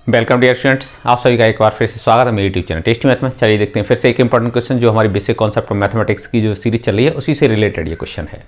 Welcome dear students, आप सभी का एक बार फिर से स्वागत है मेरे यूट्यूब चैनल टेस्ट मैथ में। चलिए देखते हैं फिर से एक इंपॉर्टेंट क्वेश्चन जो हमारी बेसिक कॉन्सेप्ट ऑफ मैथमेटिक्स की जो सीरीज चल रही है उसी से रिलेटेड ये क्वेश्चन है।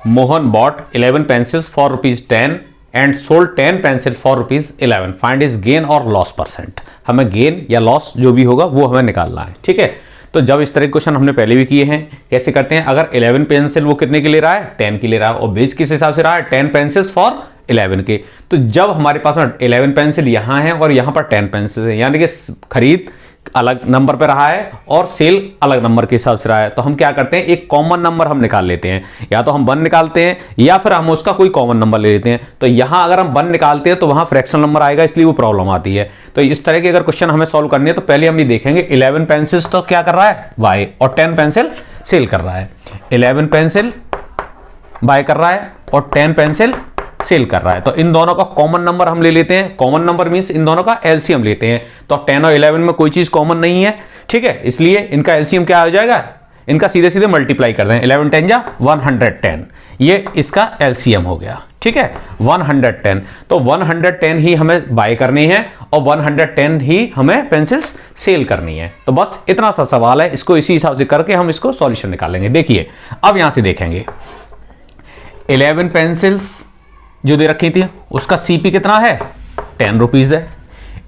Mohan bought 11 pencils for ₹10 and sold 10 pencil for ₹11। Find is gain और लॉस परसेंट। हमें गेन या लॉस जो भी होगा वो हमें निकालना है, ठीक है। तो जब इस तरह के क्वेश्चन हमने पहले भी किए हैं, कैसे करते हैं, अगर 11 पेंसिल वो कितने के ले रहा है, 10 की ले रहा है, और बेच किस हिसाब से रहा है, 10 पेंसिल्स फॉर 11 के। तो जब हमारे पास में 11 पेंसिल यहां है और यहां पर 10 पेंसिल है, यानी कि खरीद अलग नंबर पे रहा है और सेल अलग नंबर के हिसाब से रहा है, तो हम क्या करते हैं, एक कॉमन नंबर हम निकाल लेते हैं। या तो हम 1 निकालते हैं या फिर हम उसका कोई कॉमन नंबर ले लेते हैं। तो यहां अगर हम 1 निकालते हैं तो वहां फ्रैक्शनल नंबर आएगा, इसलिए वो प्रॉब्लम आती है। तो इस तरह के अगर क्वेश्चन हमें सॉल्व करनी है तो पहले हम ये देखेंगे 11 पेंसिल्स तो क्या कर रहा है, बाय, और 10 पेंसिल सेल कर रहा है। 11 पेंसिल बाय कर रहा है और 10 पेंसिल सेल कर रहा है। तो इन दोनों का कॉमन नंबर हम ले लेते हैं। कॉमन नंबर मींस इन दोनों का एलसीएम लेते हैं। तो 10 और 11 में कोई चीज कॉमन नहीं है, ठीक है, इसलिए इनका एलसीएम क्या हो जाएगा, इनका सीधे सीधे मल्टीप्लाई कर दें। 11 10 जा 110, ये इसका एलसीएम हो गया, ठीक है, 110। तो 110 ही हमें बाय करनी है और 110 ही हमें पेंसिल्स सेल करनी है। तो बस इतना सा सवाल है, इसको इसी हिसाब से करके हम इसको सॉल्यूशन निकालेंगे। देखिए अब यहां से देखेंगे 11 पेंसिल्स जो दे रखी थी उसका सीपी कितना है, 10 रुपीज है।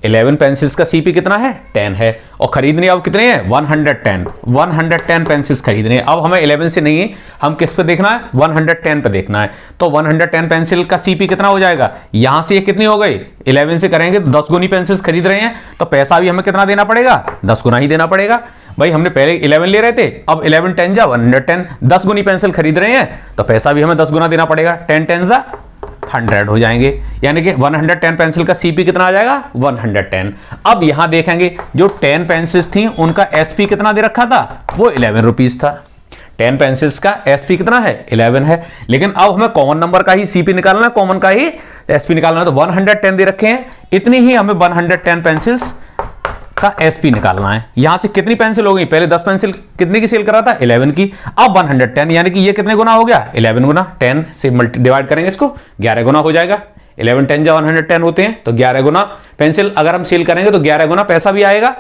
11 पेंसिल्स का सीपी कितना है, 10 है, और खरीदने अब कितने हैं, 110 पेंसिल्स खरीदने। अब हमें 11 से नहीं है, हम किस पे देखना है, 110 पे देखना है। तो 110 पेंसिल का सीपी कितना हो जाएगा, यहां से ये कितनी हो गई, 11 से करेंगे 10 गुनी पेंसिल्स खरीद रहे हैं, तो पैसा भी हमें कितना देना पड़ेगा, 10 गुना ही देना पड़ेगा। भाई हमने पहले 11 ले रहे थे, अब 11 10 जा 110, 10 गुनी पेंसिल खरीद रहे हैं तो पैसा भी हमें 10 गुना देना पड़ेगा। 10 10 जा 100 हो जाएंगे, यानी कि 110 पेंसिल का सीपी कितना आ जाएगा, 110। अब यहां देखेंगे जो 10 पेंसिल्स थी उनका एसपी कितना दे रखा था, वो 11 रुपीज था। 10 पेंसिल्स का एसपी कितना है, 11 है, लेकिन अब हमें कॉमन नंबर का ही सीपी निकालना है, कॉमन का ही एसपी निकालना है। तो 110 दे रखे हैं, इतनी ही हमें 110 पेंसिल्स का एसपी निकालना है। यहां से कितनी पेंसिल हो गई, पहले 10 पेंसिल कितने की सेल कर रहा था, 11 की, अब 110, यानी कि ये कितने गुना हो गया, 11 गुना। 10 से डिवाइड करेंगे इसको, 11 गुना हो जाएगा। 11 10 जा 110 होते हैं, तो 11 गुना पेंसिल अगर हम सेल करेंगे तो 11 गुना पैसा भी आएगा।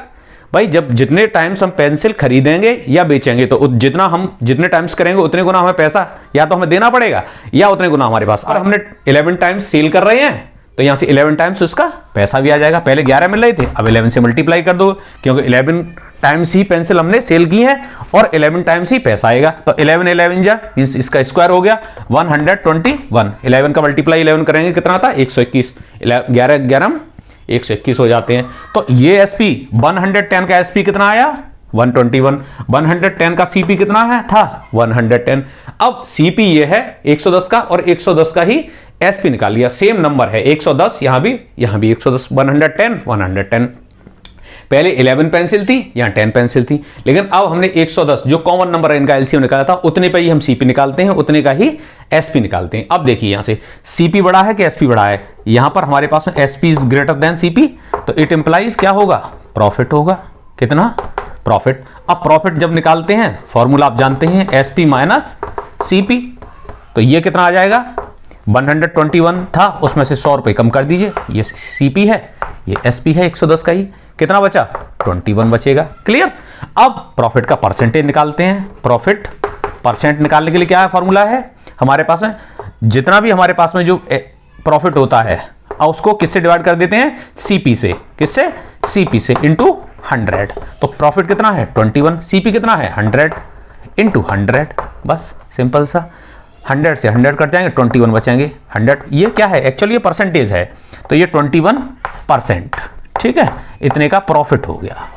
भाई जब जितने टाइम्स हम पेंसिल खरीदेंगे या बेचेंगे तो जितने टाइम्स करेंगे उतने गुना हमें पैसा या तो हमें देना पड़ेगा या उतने गुना हमारे पास। और हमने 11 टाइम्स सेल कर रहे हैं तो यहां से 11 टाइम्स उसका पैसा भी आ जाएगा। पहले 11 मिल रहे थे, अब 11 से मल्टीप्लाई कर दो, क्योंकि 11 टाइम्स ही पेंसिल हमने सेल की है और 11 टाइम्स ही पैसा आएगा। तो 11 11 जा इसका स्क्वायर हो गया 121। 11 का मल्टीप्लाई 11 करेंगे कितना था, 121। 11 11 121 हो जाते हैं। तो ये एसपी 110 का एसपी कितना आया, 121। 110 का सीपी कितना है था, 110। अब सीपी ये है 110 का, और 110 का ही एसपी निकाल लिया। सेम नंबर है 110, यहां भी 110। 110 पहले 11 पेंसिल थी, यहां 10 पेंसिल थी, लेकिन अब हमने 110 जो कॉमन नंबर है इनका एलसीएम निकाला था, उतने पे ही हम सीपी निकालते हैं, उतने का ही एसपी निकालते हैं। अब देखिए यहां से सीपी बड़ा है कि एसपी बड़ा है, यहां पर हमारे पास में SP is greater than CP, तो इट इंप्लाइज क्या होगा, प्रॉफिट होगा। कितना, प्रॉफिट। अब प्रॉफिट जब निकालते हैं फॉर्मूला आप जानते हैं, एसपी माइनस सीपी। तो ये कितना आ जाएगा, 121 था, उसमें से 100 रुपए कम कर दीजिए, ये सीपी है, ये एसपी है 110 का ही, कितना बचा, 21 बचेगा। क्लियर। अब प्रॉफिट का परसेंटेज निकालते हैं। प्रॉफिट परसेंट निकालने के लिए क्या है, फॉर्मूला है हमारे पास में, जितना भी हमारे पास में जो प्रॉफिट होता है और उसको किससे डिवाइड कर देते हैं, सीपी से। किससे, सीपी से, इंटू 100। तो प्रॉफिट कितना है 21, सीपी कितना है 100 इंटू 100, बस सिंपल सा। 100 से 100 कट जाएंगे, 21 बचेंगे। 100 ये क्या है, एक्चुअली ये परसेंटेज है, तो ये 21%, ठीक है, इतने का प्रॉफिट हो गया।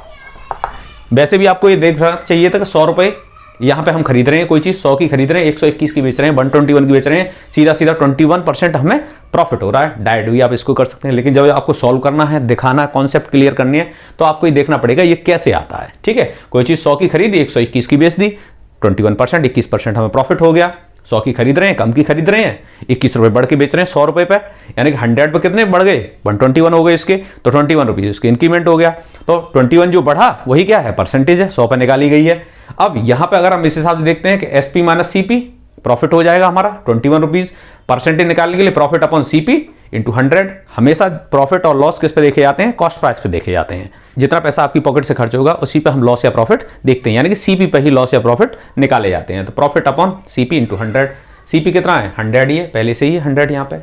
वैसे भी आपको ये देखना चाहिए था कि 100 रुपए यहां पे हम खरीद रहे हैं, कोई चीज 100 की खरीद रहे हैं, 121 की बेच रहे हैं, 121 की बेच रहे हैं, सीधा सीधा 21% हमें प्रॉफिट हो रहा है। डायरेक्ट भी आप इसको कर सकते हैं, लेकिन जब आपको सॉल्व करना है, दिखाना, कॉन्सेप्ट क्लियर करनी है, तो आपको ये देखना पड़ेगा ये कैसे आता है, ठीक है। कोई चीज 100 की खरीदी, 121 की बेच दी, 21%, 21% हमें प्रॉफिट हो गया। 100 की खरीद रहे हैं, कम की खरीद रहे हैं, 21 रुपए बढ़ के बेच रहे हैं 100 रुपए पे, यानी कि 100 पे कितने बढ़ गए, 121 हो गए इसके, तो 21 रुपीज इसके इंक्रीमेंट हो गया। तो 21 जो बढ़ा वही क्या है, परसेंटेज है, 100 पे निकाली गई है। अब यहां पे अगर हम इस हिसाब से देखते हैं कि एसपी माइनस सीपी, प्रॉफिट हो जाएगा हमारा 21 रुपीज। परसेंटेज निकालने के लिए प्रॉफिट अपॉन सीपी, इंटू 100। हमेशा प्रॉफिट और लॉस किस पे देखे जाते हैं, कॉस्ट प्राइस पे देखे जाते हैं। जितना पैसा आपकी पॉकेट से खर्च होगा उसी पे हम लॉस या प्रॉफिट देखते हैं, यानी कि सीपी पे ही लॉस या प्रॉफिट निकाले जाते हैं। तो profit upon CP into 100। CP कितना है, 100 ही है, पहले से ही 100 यहाँ पे।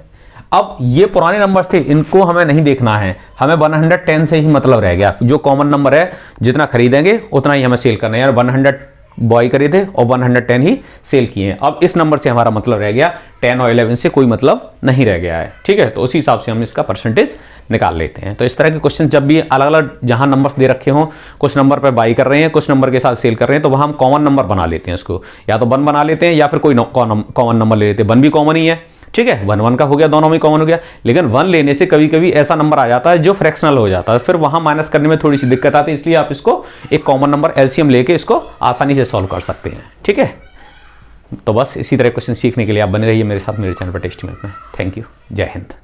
अब ये पुराने नंबर्स थे, इनको हमें नहीं देखना है, हमें 110 से ही मतलब रह गया। जो कॉमन नंबर है, जितना खरीदेंगे उतना ही हमें सेल करना है, यार 100 बॉय खरीदे और 110 ही सेल किए हैं। अब इस नंबर से हमारा मतलब रह गया, 10 और 11 से कोई मतलब नहीं रह गया है, ठीक है। तो उसी हिसाब से हम इसका परसेंटेज निकाल लेते हैं। तो इस तरह के क्वेश्चन जब भी अलग अलग जहां नंबर्स दे रखे हों, कुछ नंबर पर बाई कर रहे हैं, कुछ नंबर के साथ सेल कर रहे हैं, तो वहां हम कॉमन नंबर बना लेते हैं उसको, या तो 1 बना लेते हैं या फिर कोई कॉमन नंबर ले लेते हैं। 1 भी कॉमन ही है, ठीक है, 1 का हो गया, दोनों में कॉमन हो गया। लेकिन 1 लेने से कभी कभी ऐसा नंबर आ जाता है जो फ्रैक्शनल हो जाता है, फिर वहां माइनस करने में थोड़ी सी दिक्कत आती है, इसलिए आप इसको एक कॉमन नंबर एलसीएम लेके इसको आसानी से सॉल्व कर सकते हैं, ठीक है। तो बस इसी तरह क्वेश्चन सीखने के लिए आप बने रहिए मेरे साथ मेरे चैनल पर टेस्टी मैथ में। थैंक यू, जय हिंद।